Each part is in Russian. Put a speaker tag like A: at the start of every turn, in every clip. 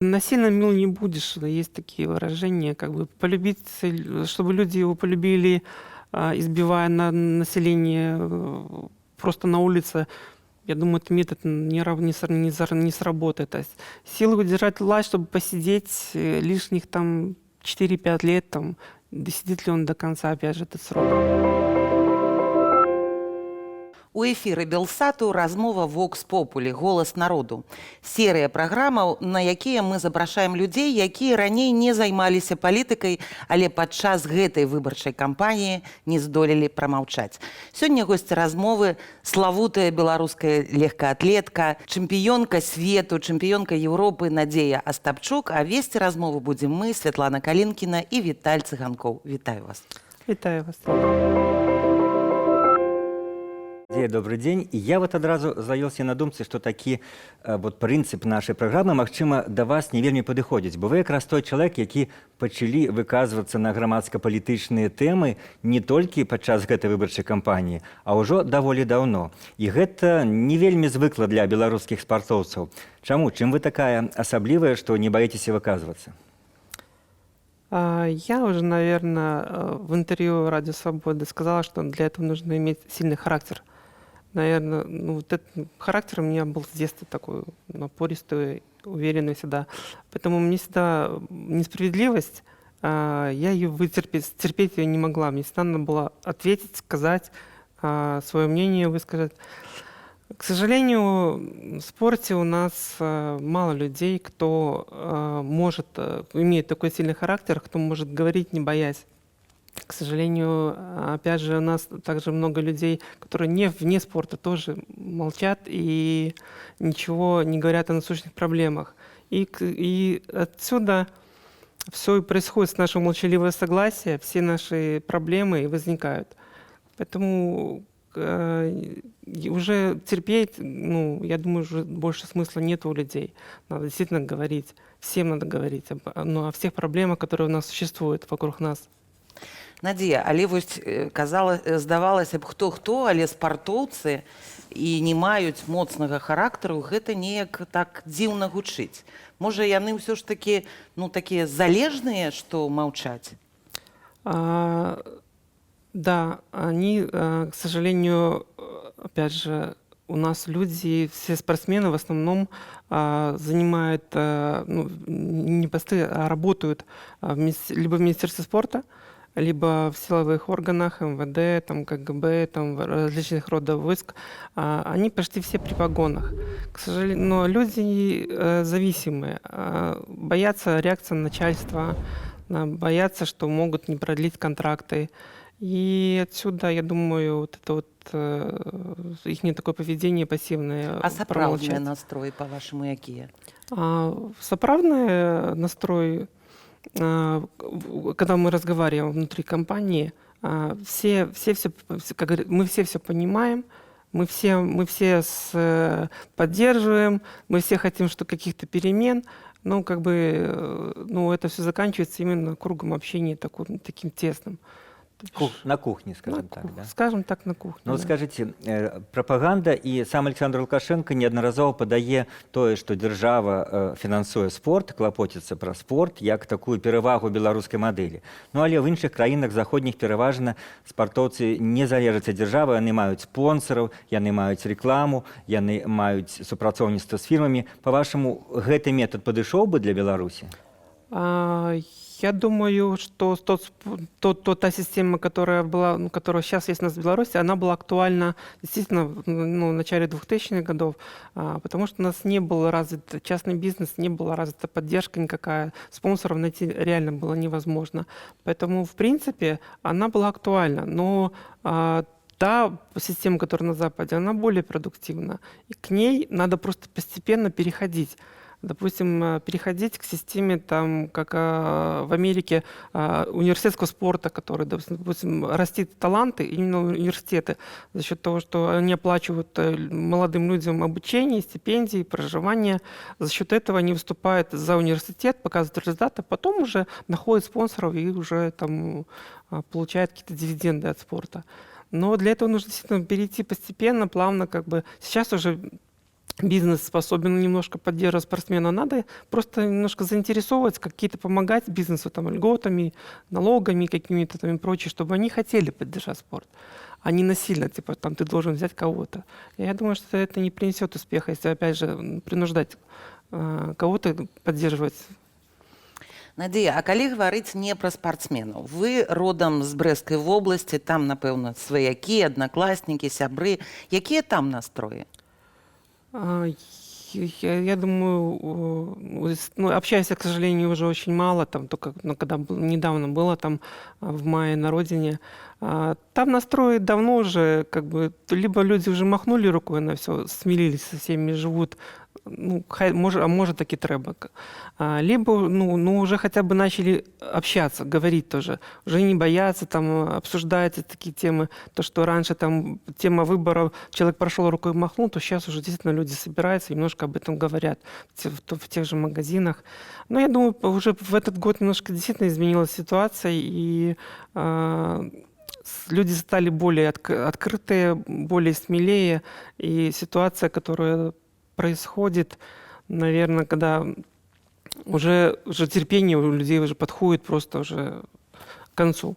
A: Насильно мил не будешь. Есть такие выражения, как бы полюбить, чтобы люди его полюбили, избивая население просто на улице. Я думаю, этот метод не сработает. То есть силы удержать власть, чтобы посидеть лишних там 4-5 лет, там, досидит ли он до конца, опять же, этот срок.
B: У эфіры Белсату размова Vox Populi, голас народу. Серыя праграмаў, на якія мы запрашаем людзей, якія раней не займаліся палітыкай, але падчас гэтай выбарчай кампаніі не здолелі прамаўчаць. Сёння госці размовы славутая беларуская легкаатлетка, чэмпіёнка свету, чэмпіёнка Еўропы Надзея Астапчук, а весці размову будзем мы, Святлана Калінкіна і Віталь Цыганкоў. Вітаю вас.
A: Вітаю вас.
C: Добрый день. Я вот адразу злавіўся на думцы, што такі вот прынцып нашай праграмы, магчыма, да вас не вельмі падыходзіць, бо вы якраз той чалавек, які пачалі выказвацца на грамадска-палітычныя тэмы не толькі падчас гэтай выбарчай кампаніі, а ўжо даволі даўно. І гэта не вельмі звыкла для беларускіх спартоўцаў. Чаму? Чым вы такая асаблівая, што не баіцеся выказвацца?
A: Я уже, наверное, в интервью «Радио Свобода» сказала, что для этого нужно иметь сильный характер. Наверное, вот этот характер у меня был с детства такой напористый, уверенный всегда. Поэтому мне всегда несправедливость, я ее терпеть ее не могла. Мне всегда надо было ответить, сказать, свое мнение высказать. К сожалению, в спорте у нас мало людей, кто имеет такой сильный характер, кто может говорить, не боясь. К сожалению, опять же, у нас также много людей, которые вне спорта тоже молчат и ничего не говорят о насущных проблемах. И отсюда все и происходит с нашего молчаливого согласия, все наши проблемы и возникают. Поэтому уже терпеть, я думаю, уже больше смысла нет у людей. Надо действительно говорить, всем надо говорить о всех проблемах, которые у нас существуют вокруг нас.
B: Надзея, але вось здавалася б, хто-хто, але спартоўцы і не маюць моцнага характару, гэта неяк так дзіўна гучыць. Можа, яны ўсё ж такі, такія залежныя, што маўчаць?
A: Да, они, к сожалению, опять же, у нас люди, все спортсмены в основном занимают не посты, а работают либо в Министерстве спорта, либо в силовых органах, МВД, там, КГБ, там, различных родов войск. Они почти все при погонах. К сожалению, но люди зависимые, боятся реакции начальства, боятся, что могут не продлить контракты. И отсюда, я думаю, вот это вот их такое поведение пассивное.
B: А сапраўдны настрой, по-вашему, якія?
A: Сапраўдны настрой, когда мы разговариваем внутри компании, мы все понимаем, мы все поддерживаем, мы все хотим каких-то перемен, но это все заканчивается именно кругом общения таким тесным.
C: На кухне, скажем так, да?
A: Скажем так, на кухне.
C: Ну, скажите, пропаганда и сам Александр Лукашенко неодноразово падае тое, што дзяржава фінансуе спорт, клапоціцца пра спорт, як такую перавагу беларускай мадэлі. Ну, але ў іншых краінах заходніх пераважна спартоўцы не залежаць ад дзяржавы, яны маюць спонсараў, яны маюць рэкламу, яны маюць супрацоўніцтва з фірмамі. Па-вашаму, гэты метад падышоў бы для Беларусі?
A: Я думаю, что та система, которая сейчас есть у нас в Беларуси, она была актуальна действительно в начале 2000-х годов, потому что у нас не был развит частный бизнес, не была развита поддержка никакая, спонсоров найти реально было невозможно. Поэтому, в принципе, она была актуальна. Но та система, которая на Западе, она более продуктивна. И к ней надо просто постепенно переходить. Допустим, переходить к системе, как в Америке, университетского спорта, который, допустим, растит таланты, именно университеты, за счет того, что они оплачивают молодым людям обучение, стипендии, проживание. За счет этого они выступают за университет, показывают результаты, потом уже находят спонсоров и уже получают какие-то дивиденды от спорта. Но для этого нужно действительно перейти постепенно, плавно. Сейчас уже бизнес способен немножко поддерживать спортсмена, надо просто немножко заинтересовывать, какие-то помогать бизнесу там льготами, налогами какими-то там и прочее, чтобы они хотели поддержать спорт, а не насильно, типа там ты должен взять кого-то. Я думаю, что это не принесет успеха, если опять же принуждать кого-то поддерживать.
B: Надзея, а калі гаварыць не пра спартсменаў, вы родам з Брэсцкай вобласці, там, напэўна, сваякі, аднакласнікі, сябры. Якія там настроі?
A: Я думаю, ну, общаюсь, к сожалению, уже очень мало, там только когда недавно было там в мае на родине. Там настрой давно уже, как бы, либо люди уже махнули рукой на все, смирились со всеми, живут, ну, может таки треба. Либо, ну, уже хотя бы начали общаться, говорить тоже, уже не боятся, там, обсуждать такие темы, то, что раньше там тема выборов, человек прошел рукой махнул, то сейчас уже действительно люди собираются и немножко об этом говорят в тех же магазинах. Но я думаю, уже в этот год немножко действительно изменилась ситуация, и люди стали более открытые, более смелее, и ситуация, которая происходит, наверное, когда уже терпение у людей уже подходит просто уже к концу.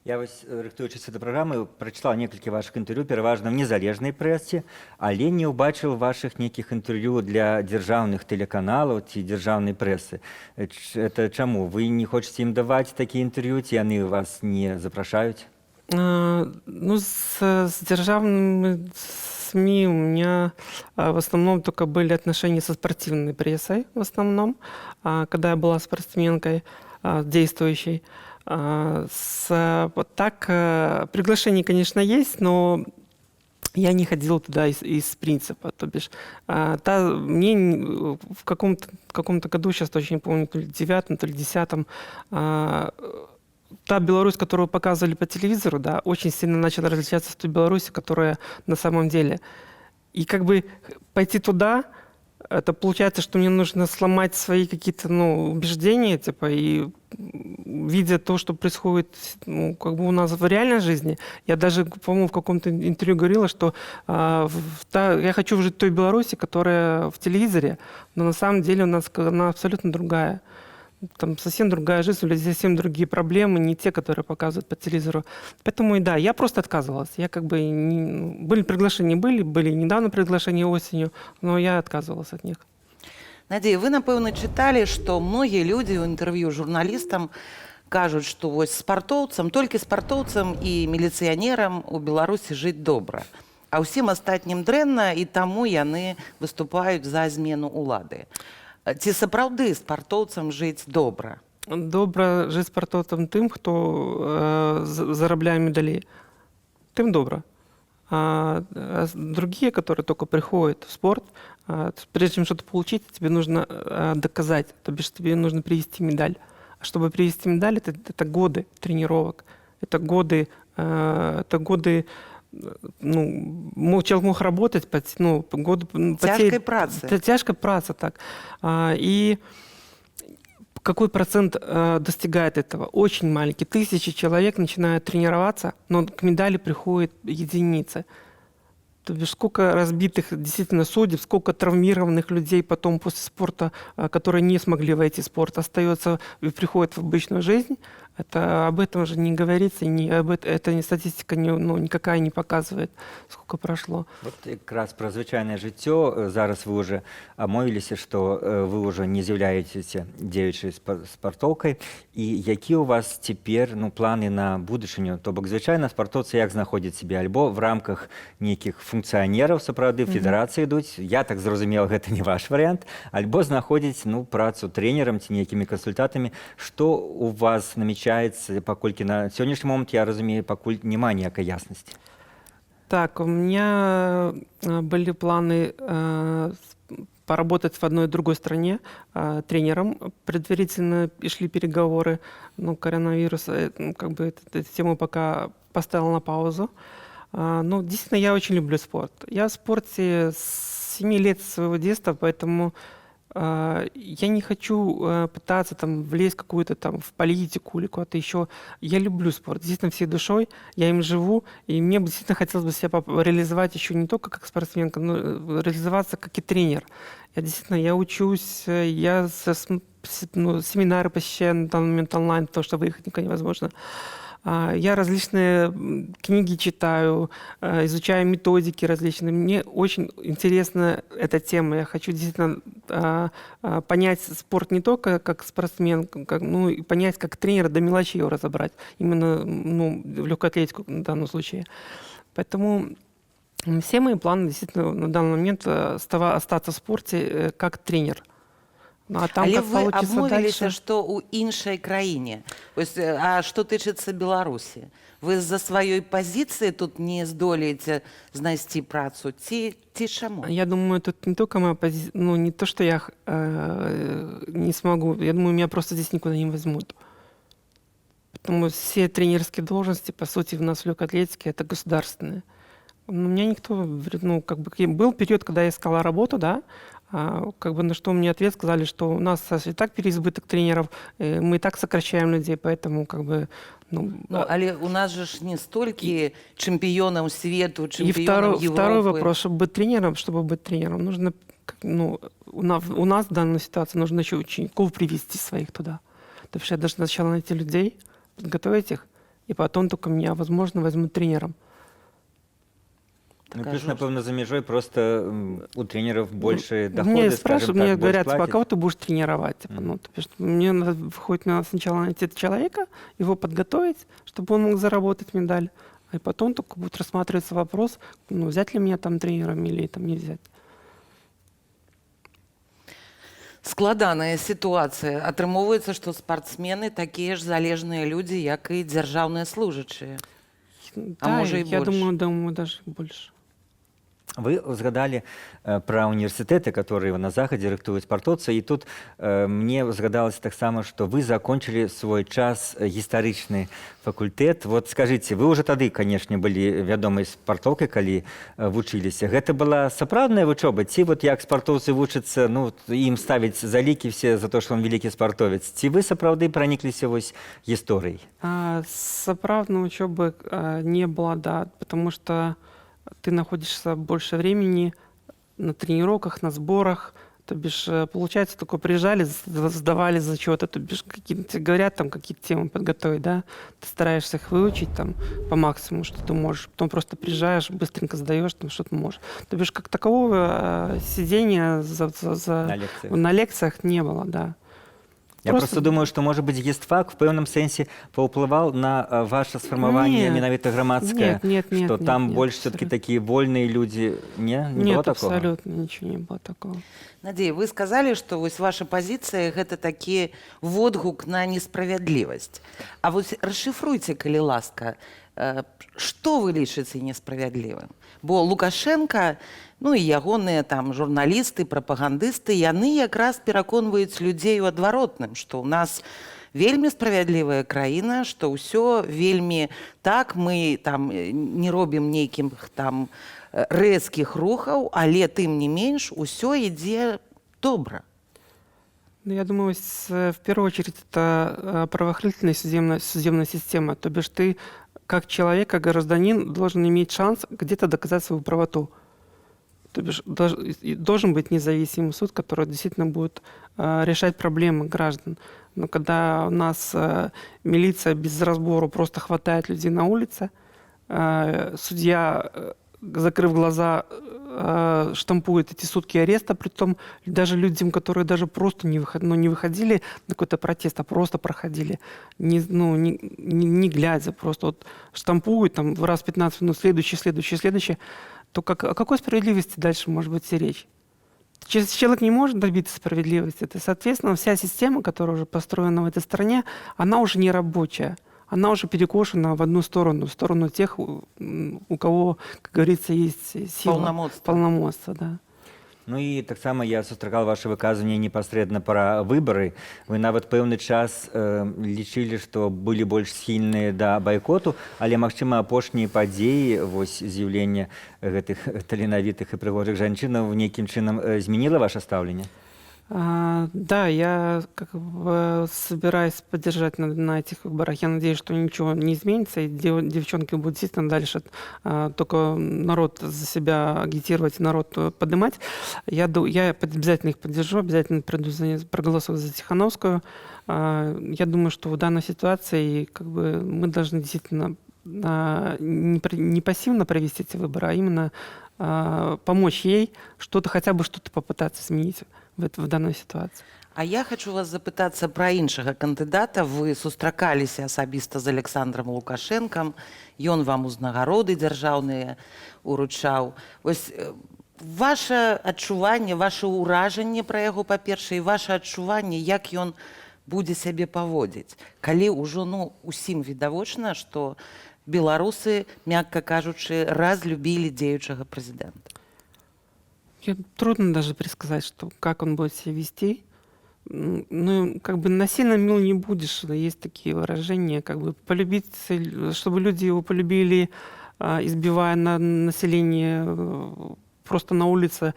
C: Я вось, рыхтуючыся да праграмы, прачытаў некалькі вашых інтэрв'ю, пераважна в незалежнай прэсе, але не ўбачыў вашых нейкіх інтэрв'ю для дзяржаўных тэлеканалаў ці дзяржаўнай прэсы. Это чаму? Вы не хочаце ім даваць такія інтэрв'ю, ці яны вас не запрашаюць?
A: Ну, с державными СМИ у меня в основном только были отношения со спортивной прессой, в основном, когда я была спортсменкой действующей. Вот так приглашение, конечно, есть, но я не ходила туда из принципа. То бишь, мне в каком-то году, сейчас точно не помню, то ли 9-м, то ли 10-м, та Беларусь, которую показывали по телевизору, да, очень сильно начала различаться от той Беларуси, которая на самом деле. И как бы пойти туда, это получается, что мне нужно сломать свои какие-то, убеждения, типа, и видя то, что происходит, как бы у нас в реальной жизни. Я даже, по-моему, в каком-то интервью говорила, что я хочу жить в той Беларуси, которая в телевизоре, но на самом деле у нас она абсолютно другая. Там совсем другая жизнь, у людей совсем другие проблемы, не те, которые показывают по телевизору. Поэтому и да, я просто отказывалась. Я как бы были приглашения, были недавно приглашения осенью, но я отказывалась от них.
B: Надзея, вы, напэўна, чыталі, што многія людзі ў інтэрв'ю журналістам кажуць, што вось спартоўцам, толькі спартоўцам і міліцыянерам у Беларусі жыць добра, а ўсім астатнім дрэнна, і таму яны выступаюць за змену ўлады. Ці сапраўды спартоўцам жыць добра?
A: Добра жыць спартоўцам тым, хто зарабляе медалі. Тым добра. А другие, которые только приходят в спорт, прежде чем что-то получить, тебе нужно доказать, то бишь тебе нужно привести медаль. А чтобы привести медаль, это годы тренировок, это годы, человек мог работать, годы
B: тяжкой працы.
A: Тяжкая праца, так. И какой процент достигает этого? Очень маленький. 1000 человек начинают тренироваться, но к медали приходят единицы. То бишь, сколько разбитых действительно судеб, сколько травмированных людей потом после спорта, которые не смогли войти в спорт, остается и приходят в обычную жизнь. Это об этом же не говорится, это статистика никакая не показывает, сколько прошло.
C: Вот как раз про звычайнае жыццё. Зараз вы уже амовіліся, што вы ўжо не з'яўляецеся дзеючай спартоўкай. І які у вас цяпер планы на будучыню? То бок звычайна спартоўцы як знаходзяць сябе? Альбо в рамках нейкіх функцыянераў сапраўды федэрацыі ідуць, я так зразумела, гэта не ваш варыянт, альбо знаходзіць працу трэнерам ці нейкімі кансультантамі. Што у вас намечаецца, паколькі на сённяшні момант, я разумею, пакуль няма ніякай яснасці?
A: Так, у меня были планы поработать в одной и другой стране тренером. Предварительно шли переговоры, но коронавирус эту тему пока поставил на паузу. Но действительно, я очень люблю спорт. Я в спорте с 7 лет своего детства, поэтому Я не хочу пытаться там влезть какую-то там в политику или куда-то еще. Я люблю спорт, действительно, всей душой, я им живу, и мне бы действительно хотелось бы себя реализовать еще не только как спортсменка, но реализоваться как и тренер. Я учусь, семинары посещаю на данный момент онлайн, потому что выехать никуда невозможно. Я различные книги читаю, изучаю методики различные. Мне очень интересна эта тема. Я хочу действительно понять спорт не только как спортсмен, но и понять как тренер, до мелочей его разобрать. Именно в легкую атлетику в данном случае. Поэтому все мои планы действительно на данный момент остаться в спорте как тренер. А там
B: Але
A: как
B: вы
A: получится
B: обмовіліся,
A: дальше.
B: што ў іншай краіне. Ось, а што тычыцца Беларусі? Вы з-за сваёй пазіцыі тут не здолееце знайсці працу? Ці чаму?
A: Я думаю, тут не только моя позиция, не то, что я не смогу. Я думаю, меня просто здесь никуда не возьмут. Потому что все тренерские должности, по сути, в нас в легкой атлетике, это государственные. Но меня никто, был период, когда я искала работу, да, на что мне ответ сказали, что у нас и так переизбыток тренеров, мы и так сокращаем людей, поэтому
B: Але у нас же ж не столькі чэмпіёнаў свету,
A: И
B: чэмпіёнаў Европы.
A: второй вопрос, чтобы быть тренером, нужно, у нас в данной ситуации нужно еще учеников привести своих туда. То есть я должна сначала найти людей, подготовить их, и потом только меня, возможно, возьмут тренером.
C: Ну, плюс, напевно, за межой просто у тренеров больше доходы,
A: Мне
C: скажем
A: спрашивают,
C: так,
A: мне
C: больше
A: говорят,
C: платят.
A: кого ты будешь тренировать? Мне надо сначала найти человека, его подготовить, чтобы он мог заработать медаль, и потом только будет рассматриваться вопрос, взять ли меня там тренером или там не взять.
B: Складаная сітуацыя. Атрымоўваецца, што спартсмены такія ж залежныя людзі, як і дзяржаўныя служачыя.
A: Да,
B: можа і
A: я
B: больш.
A: думаю, даже больше.
C: Вы згадалі пра універсітэты, которые на захадзе рыхтуюць спартоўцы, і тут мне згадалася таксама, што вы закончылі свой час гістарычны факультэт. Вот скажыце, вы ўжо тады, канешне, былі вядомай спартоўкай, калі вучыліся. Гэта была сапраўдная вучоба? Ці вот як спартоўцы вучацца, ім ставяць залікі все за то, што он вялікі спартовец? Ці вы сапраўды пранікліся вось гісторыяй?
A: Сапраўдной учебы не было, да, потому что ты находишься больше времени на тренировках, на сборах. То бишь, получается, только приезжали, сдавали зачеты, то бишь, тебе говорят, там, какие-то темы подготовить, да, ты стараешься их выучить там по максимуму, что ты можешь, потом просто приезжаешь, быстренько сдаешь, там, что ты можешь. То бишь, как такового сидения на лекциях не было, да.
C: Я просто думаю, што, можа быць, гістфак в пэўным сэнсе паўплываў на ваше сфармаванне менавіта грамадскае, што там больш все-таки такія вольныя людзі, не было такого?
A: Нет, абсолютно ничего не было такого.
B: Надзея, вы сказалі, што вось ваша пазіцыя гэта такі водгук на несправядлівасць. А вось расшыфруйце, калі ласка, што вы лічыце несправядлівым? Бо Лукашенко, і ягоныя там журналісты, прапагандысты, яны якраз пераконваюць людзей у адваротным, што ў нас вельмі справядлівая краіна, што ўсё вельмі так, мы там не робім нейкіх там рэзкіх рухаў, але тым не менш усё ідзе добра.
A: Я думаю, в первую очередь это правоохранительная судебная система. То бишь ты как человек, как гражданин должен иметь шанс где-то доказать свою правоту. То бишь должен быть независимый суд, который действительно будет решать проблемы граждан. Но когда у нас милиция без разбору просто хватает людей на улице, судья, закрыв глаза, штампует эти сутки ареста, притом даже людям, которые даже просто не выходили на какой-то протест, а просто проходили, не глядя, просто вот штампуют там в раз 15 минут, следующий, то о какой справедливости дальше может быть речь? Человек не может добиться справедливости. Это, соответственно, вся система, которая уже построена в этой стране, она уже не рабочая. Она уже перекошена в одну сторону, в сторону тех, у кого, как говорится, есть сила. Полномочия, да.
C: Ну і таксама я сустракаў ваше выказванне непасрэдна пра выбары. Вы нават пэўны час лічылі, што былі больш схільныя да байкоту, але, магчыма, апошнія падзеі, вось з'яўлення гэтых таленавітых і прыгожых жанчынаў нейкім чынам змяніла ваше стаўленне?
A: Да, я как бы собираюсь поддержать на этих выборах. Я надеюсь, что ничего не изменится, и девчонки будут действительно дальше только народ за себя агитировать, народ поднимать. Я обязательно их поддержу, обязательно приду проголосую за Тихановскую. Я думаю, что в данной ситуации как бы мы должны действительно не пассивно провести эти выборы, а именно помочь ей хотя бы что-то попытаться изменить в данной ситуации.
B: А я хочу вас запытацца пра іншага кандыдата. Вы сустракаліся асабіста з Александром Лукашэнкам, ён вам узнагароды дзяржаўныя уручаў. Вось ваше адчуванне, ваше ўражанне пра яго, па-першае, і ваше адчуванне, як ён будзе сябе паводзіць, калі ўжо усім відавочна, што беларусы, мякка кажучы, разлюбілі дзеючага прэзідэнта.
A: Трудно даже предсказать, как он будет себя вести. Ну, как бы насильно мил не будешь. Есть такие выражения, как бы полюбить, чтобы люди его полюбили, избивая население просто на улице.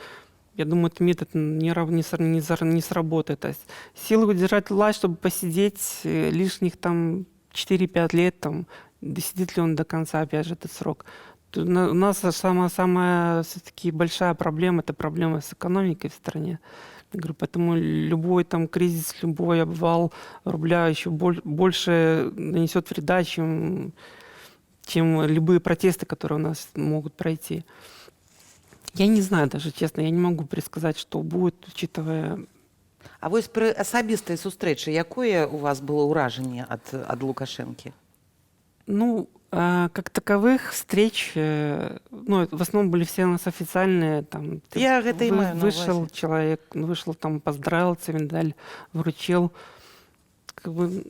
A: Я думаю, этот метод не сработает. То есть силы удержать власть, чтобы посидеть лишних там 4-5 лет, там, досидит ли он до конца, опять же, этот срок. У нас самая все-таки большая проблема – это проблема с экономикой в стране. Я говорю, поэтому любой там кризис, любой обвал рубля еще больше нанесет вреда, чем любые протесты, которые у нас могут пройти. Я не знаю даже, честно, я не могу предсказать, что будет, учитывая...
B: А вось пры асабістай сустрэчы, якое у вас было ўражанне ад Лукашэнкі?
A: Ну, как таковых встреч, в основном были все у нас официальные. Там,
B: Я гэта і маю на
A: вышел
B: увазе.
A: человек, вышел там, поздравил, медаль вручил. Как бы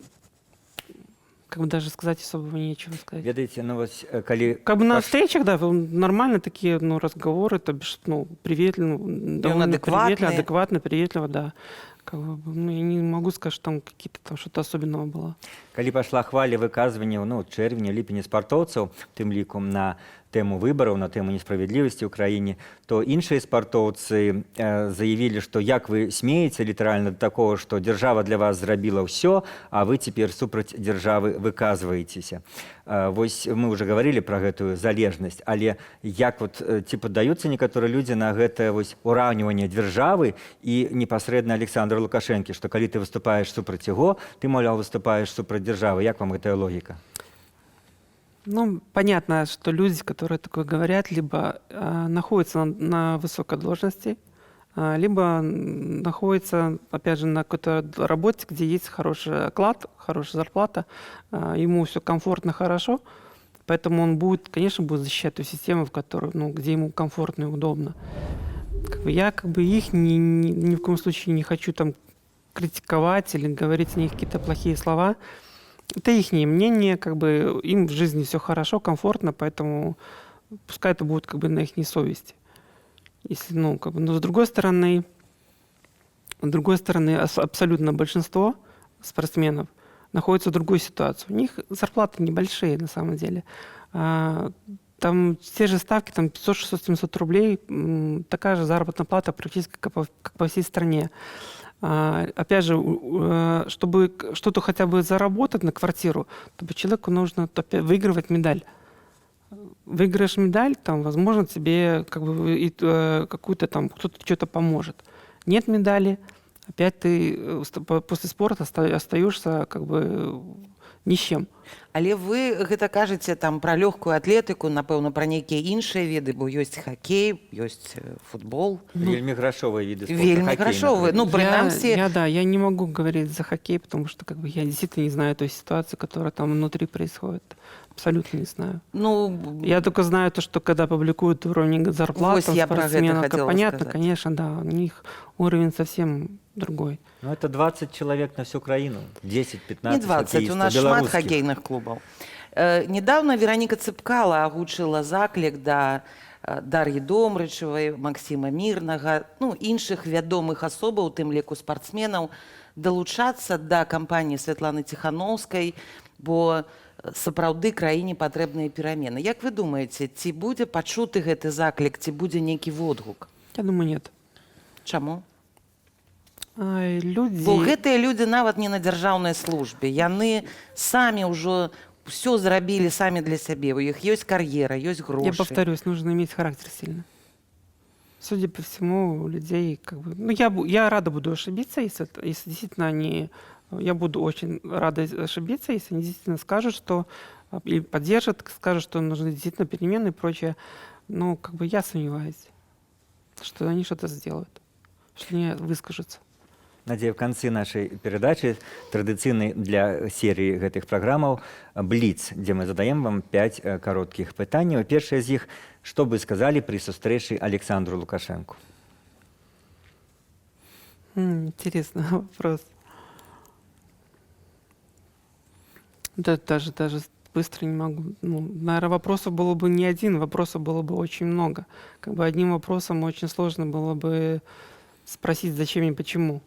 A: даже сказать особо нечего сказать.
C: Ведаеце, калі
A: Как бы на встречах, да, нормально такие разговоры, то бишь, приветливо, довольно приветливо, адекватно, приветливо, да. Как бы, я не могу сказать, что там какие-то там что-то особенного было.
C: Калі пайшла хваля выказванняў чэрвеня ліпені спартоўцаў, тым ліку на тэму выбараў, на тэму несправядлівасці ў краіне, то іншыя спартоўцы заявілі, што як вы смееце літаральна да такого, што дзяржава для вас зрабіла ўсё, а вы цяпер супраць дзяржавы выказваецеся. Вось мы ўжо гаварылі пра гэтую залежнасць, але як ці паддаюцца некаторыя людзі на гэтае ураўніванне дзяржавы і непасрэдна Александра Лукашэнкі, што калі ты выступаеш супраць яго, ты, маўляў, выступаеш супраць дзяржавы. Як вам гэтая логіка?
A: Понятно, что люди, которые такое говорят, либо находятся на высокой должности, либо находятся, опять же, на какой-то работе, где есть хороший оклад, хорошая зарплата, ему все комфортно, хорошо, поэтому он конечно, будет защищать ту систему, в которой, где ему комфортно и удобно. Я их ни в коем случае не хочу там критиковать или говорить о них какие-то плохие слова. Это их мнение, им в жизни все хорошо, комфортно, поэтому пускай это будет на их совести. Если, но с другой стороны, абсолютно большинство спортсменов находится в другой ситуации. У них зарплаты небольшие на самом деле. Там те же ставки, там 500, 600, 700 рублей, такая же заработная плата практически как по всей стране. Опять же, чтобы что-то хотя бы заработать на квартиру, то человеку нужно выигрывать медаль. Выиграешь медаль, там, возможно, тебе какую-то там кто-то что-то поможет. Нет медали, опять ты после спорта остаешься ни с чем.
B: Але вы гэта кажаце там пра лёгкую атлетыку, напэўна, пра нейкія іншыя веды, бо ёсць хакей, ёсць футбол.
C: Вельмі грашовыя віды спорта.
B: Вельмі грашовыя.
A: Прынамсі... Я не могу говорить за хоккей, потому что я действительно не знаю той ситуации, которая там внутри происходит. Абсолютно не знаю. Я только знаю то, что когда публикуют уровень зарплат спортсменов, понятно,
B: сказать.
A: Конечно, да, у них уровень совсем другой.
C: Это 20 человек на всю краіну, 10-15
B: Не 20, у нас шмат хоккейных клубаў. Недавно Вероніка Цыпкала агучыла заклік да Дар'і Домрачавай, Максіма Мірнага, іншых вядомых асобаў, у тым ліку спартсменаў, далучацца да кампаніі Святланы Ціхановскай, бо сапраўды краіне патрэбныя перамены. Як вы думаеце, ці будзе пачуты гэты заклік, ці будзе нейкі водгук?
A: Я думаю, нет.
B: Чаму?
A: Люди...
B: Бо гэтыя людзі нават не на дзяржаўнай службе. Яны самі ўжо все зрабілі самі для сябе. У іх ёсць кар'ера, ёсць
A: Я
B: грошы.
A: повторюсь, нужно иметь характер сильно. Судя по всему, у людей как бы... Ну, я рада буду ошибиться, если действительно они... Я буду очень рада ошибиться, если они действительно скажут, что... Или поддержат, скажут, что нужны действительно перемены и прочее. Но как бы я сомневаюсь, что они что-то сделают, что они выскажутся.
C: Надзея, в канцы нашай перадачы традыцыйнай для серыі гэтых праграмаў бліц, дзе мы задаем вам 5 кароткіх пытанняў. Першае з іх, што бы сказалі пры сустрэчы Александру Лукашэнку?
A: Интересный вопрос. Да, даже быстро не могу. Ну, наверное, вопросов было бы не один, вопросов было бы очень много. Как бы одним вопросом очень сложно было бы спросить, зачем и почему.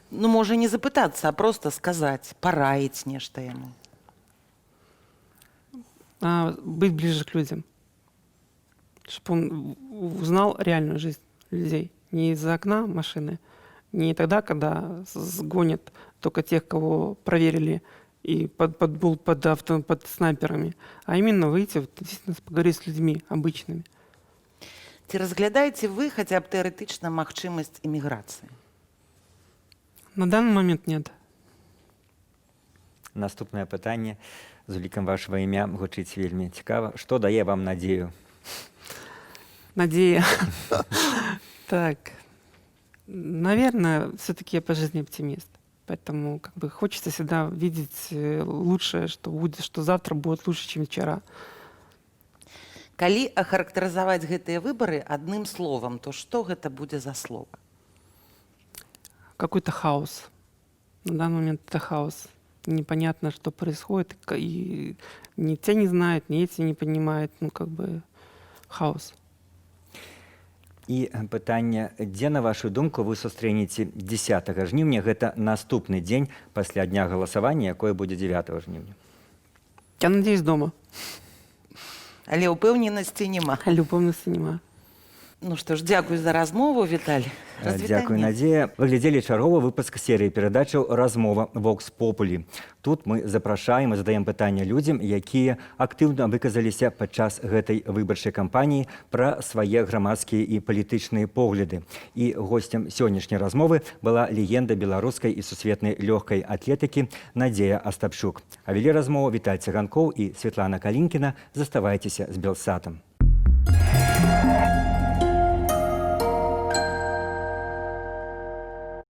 B: Ну, можа, не запытацца, а просто сказаць, параіць нешта яму.
A: Быть ближе к людям. Чтобы он узнал реальную жизнь людей. Не из-за окна машины, не тогда, когда сгонят только тех, кого проверили и под снайперами, а именно выйти, действительно поговорить с людьми обычными.
B: Ці разглядаеце вы хаця б тэарэтычна магчымасць эміграцыі?
A: На данный момент нет.
C: Наступнае пытанне з улікам вашага імя гучыць вельмі цікава. Што дае вам надзею?
A: Надея. Так. Наверное, все-таки я по жизни оптимист. Поэтому как бы хочется всегда видеть лучшее, что будет, что завтра будет лучше, чем вчера.
B: Калі ахарактарызаваць гэтыя выбары адным словам, то што гэта будзе за слова?
A: Какой-то хаос. На данный момент это хаос. Непонятно, что происходит. И ни те не знают, ни эти не понимают. Ну, как бы хаос.
C: І пытанне, дзе, на вашу думку, вы сустрэнеце 10 жніўня, гэта наступны дзень пасля дня галасавання, якое будзе 9 жніўня?
A: Я надеюсь, дома.
B: Але ўпэўненасці няма.
A: Любовности нема.
B: Ну што ж, дзякуй за размову, Віталь.
C: Дзякуй, Надзея. Вы глядзелі чарговы выпуск серыі перадачаў «Размова Vox Populi». Тут мы запрашаем і задаем пытанне людзям, якія актыўна выказаліся падчас гэтай выбарчай кампаніі пра свае грамадскія і палітычныя погляды. І госцем сённяшняй размовы была легенда беларускай і сусветнай лёгкай атлетыкі Надзея Астапчук. А вялі размову Віталь Цыганкоў і Светлана Калінкіна. Заставайцеся з Белсатам.